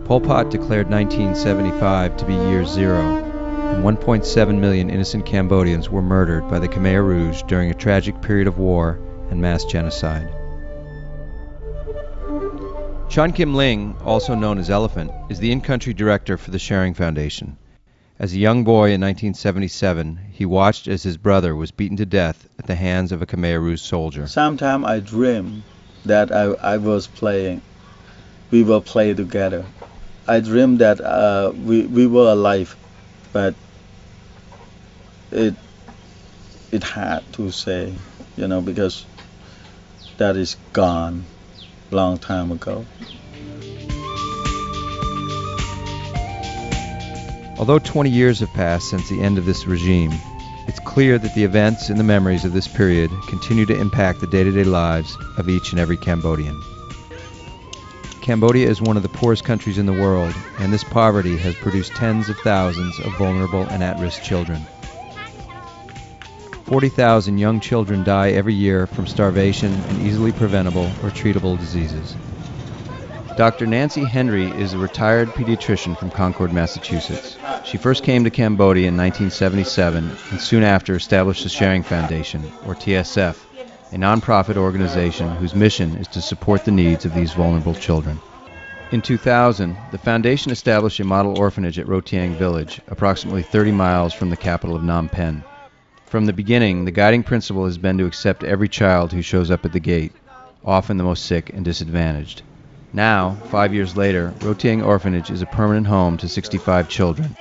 Pol Pot declared 1975 to be year zero, and 1.7 million innocent Cambodians were murdered by the Khmer Rouge during a tragic period of war and mass genocide. Chan Kim Ling, also known as Elephant, is the in-country director for the Sharing Foundation. As a young boy in 1977, he watched as his brother was beaten to death at the hands of a Khmer Rouge soldier. Sometimes I dream that I was playing. We will play together. I dreamed that we were alive, but it had to say, because that is gone long time ago. Although 20 years have passed since the end of this regime, it's clear that the events and the memories of this period continue to impact the day-to-day lives of each and every Cambodian. Cambodia is one of the poorest countries in the world, and this poverty has produced tens of thousands of vulnerable and at-risk children. 40,000 young children die every year from starvation and easily preventable or treatable diseases. Dr. Nancy Henry is a retired pediatrician from Concord, Massachusetts. She first came to Cambodia in 1977 and soon after established the Sharing Foundation, or TSF, a non-profit organization whose mission is to support the needs of these vulnerable children. In 2000, the foundation established a model orphanage at Rotiang Village, approximately 30 miles from the capital of Phnom Penh. From the beginning, the guiding principle has been to accept every child who shows up at the gate, often the most sick and disadvantaged. Now, 5 years later, Rotiang Orphanage is a permanent home to 65 children.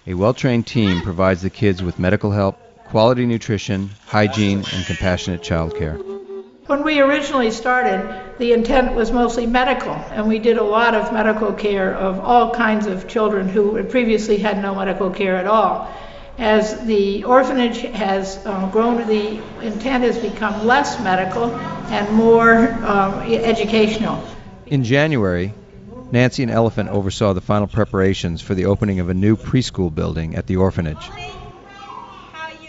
A well-trained team provides the kids with medical help, quality nutrition, hygiene, and compassionate childcare. When we originally started, the intent was mostly medical, and we did a lot of medical care of all kinds of children who previously had no medical care at all. As the orphanage has grown, the intent has become less medical and more educational. In January, Nancy and Elephant oversaw the final preparations for the opening of a new preschool building at the orphanage.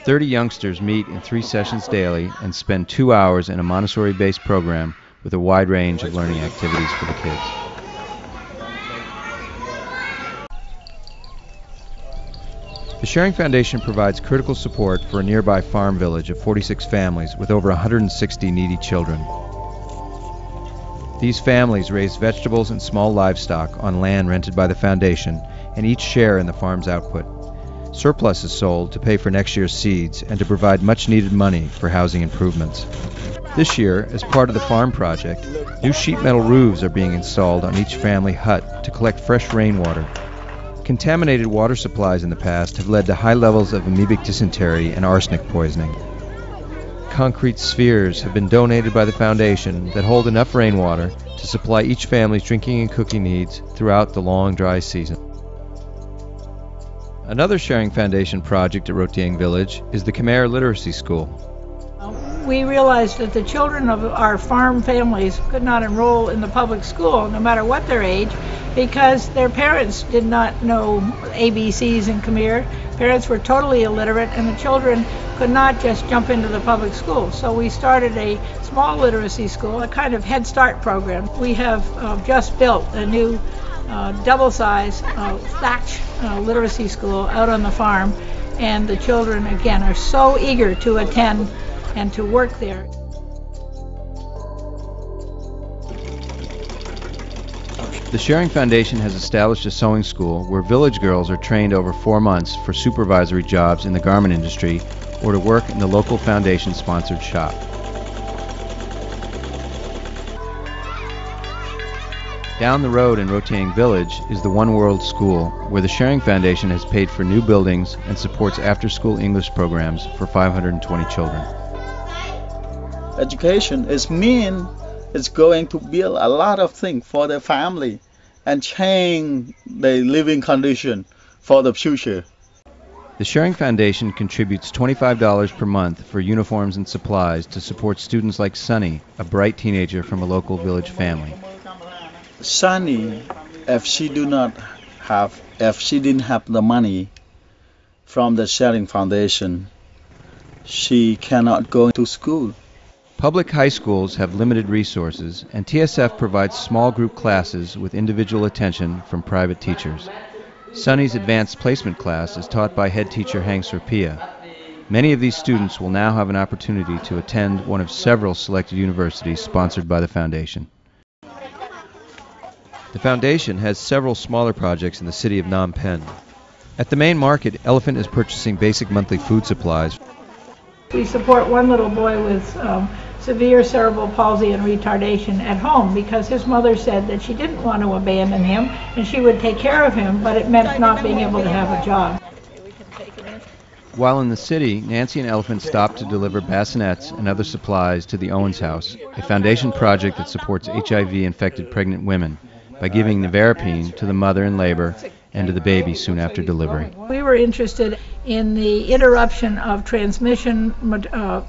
30 youngsters meet in 3 sessions daily and spend 2 hours in a Montessori-based program with a wide range of learning activities for the kids. The Sharing Foundation provides critical support for a nearby farm village of 46 families with over 160 needy children. These families raise vegetables and small livestock on land rented by the foundation and each share in the farm's output. Surplus is sold to pay for next year's seeds and to provide much-needed money for housing improvements. This year, as part of the farm project, new sheet metal roofs are being installed on each family hut to collect fresh rainwater. Contaminated water supplies in the past have led to high levels of amoebic dysentery and arsenic poisoning. Concrete spheres have been donated by the foundation that hold enough rainwater to supply each family's drinking and cooking needs throughout the long dry season. Another Sharing Foundation project at Rotiang Village is the Khmer Literacy School. We realized that the children of our farm families could not enroll in the public school, no matter what their age, because their parents did not know ABCs in Khmer. Parents were totally illiterate, and the children could not just jump into the public school. So we started a small literacy school, a kind of Head Start program. We have just built a new double-size thatch literacy school out on the farm, and the children, again, are so eager to attend and to work there. The Sharing Foundation has established a sewing school where village girls are trained over 4 months for supervisory jobs in the garment industry or to work in the local foundation-sponsored shop. Down the road in Rotiang Village is the One World School, where the Sharing Foundation has paid for new buildings and supports after-school English programs for 520 children. Education is mean it's going to build a lot of things for the family, and change their living condition for the future. The Sharing Foundation contributes $25 per month for uniforms and supplies to support students like Sunny, a bright teenager from a local village family. Sunny, if she didn't have the money from the Sharing Foundation, she cannot go to school. Public high schools have limited resources, and TSF provides small group classes with individual attention from private teachers. Sunny's advanced placement class is taught by head teacher Hang Serpia. Many of these students will now have an opportunity to attend one of several selected universities sponsored by the foundation. The foundation has several smaller projects in the city of Phnom Penh. At the main market, Elephant is purchasing basic monthly food supplies. We support one little boy with severe cerebral palsy and retardation at home because his mother said that she didn't want to abandon him and she would take care of him, but it meant not being able to have a job. While in the city, Nancy and Elephant stopped to deliver bassinets and other supplies to the Owens House, a foundation project that supports HIV-infected pregnant women, by giving nevirapine to the mother in labor and to the baby soon after delivery. We were interested in the interruption of transmission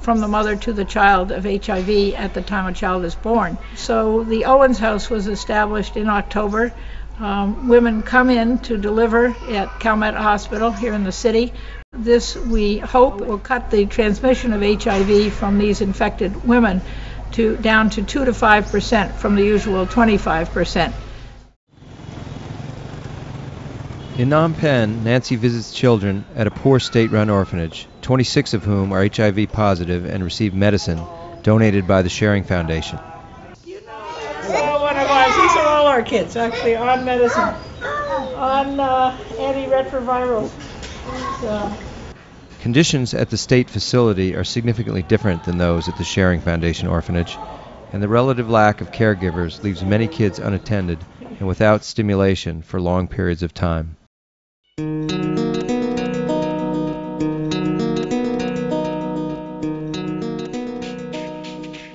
from the mother to the child of HIV at the time a child is born. So the Owens House was established in October. Women come in to deliver at Calmet Hospital here in the city. This, we hope, will cut the transmission of HIV from these infected women down to 2 to 5% from the usual 25%. In Phnom Penh, Nancy visits children at a poor state-run orphanage, 26 of whom are HIV positive and receive medicine donated by the Sharing Foundation. So one of ours, these are all our kids actually on medicine, on antiretrovirals. Conditions at the state facility are significantly different than those at the Sharing Foundation orphanage, and the relative lack of caregivers leaves many kids unattended and without stimulation for long periods of time.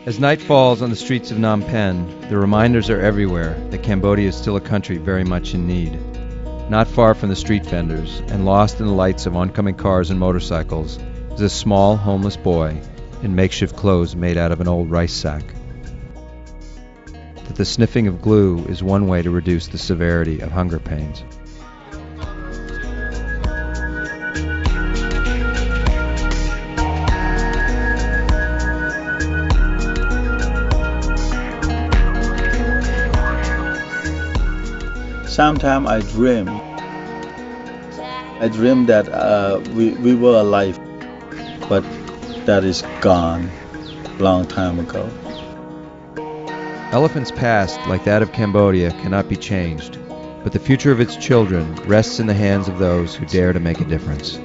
As night falls on the streets of Phnom Penh, the reminders are everywhere that Cambodia is still a country very much in need. Not far from the street vendors, and lost in the lights of oncoming cars and motorcycles, is a small homeless boy in makeshift clothes made out of an old rice sack. That the sniffing of glue is one way to reduce the severity of hunger pains. Sometimes I dream that we were alive, but that is gone long time ago. Elephant's past, like that of Cambodia, cannot be changed, but the future of its children rests in the hands of those who dare to make a difference.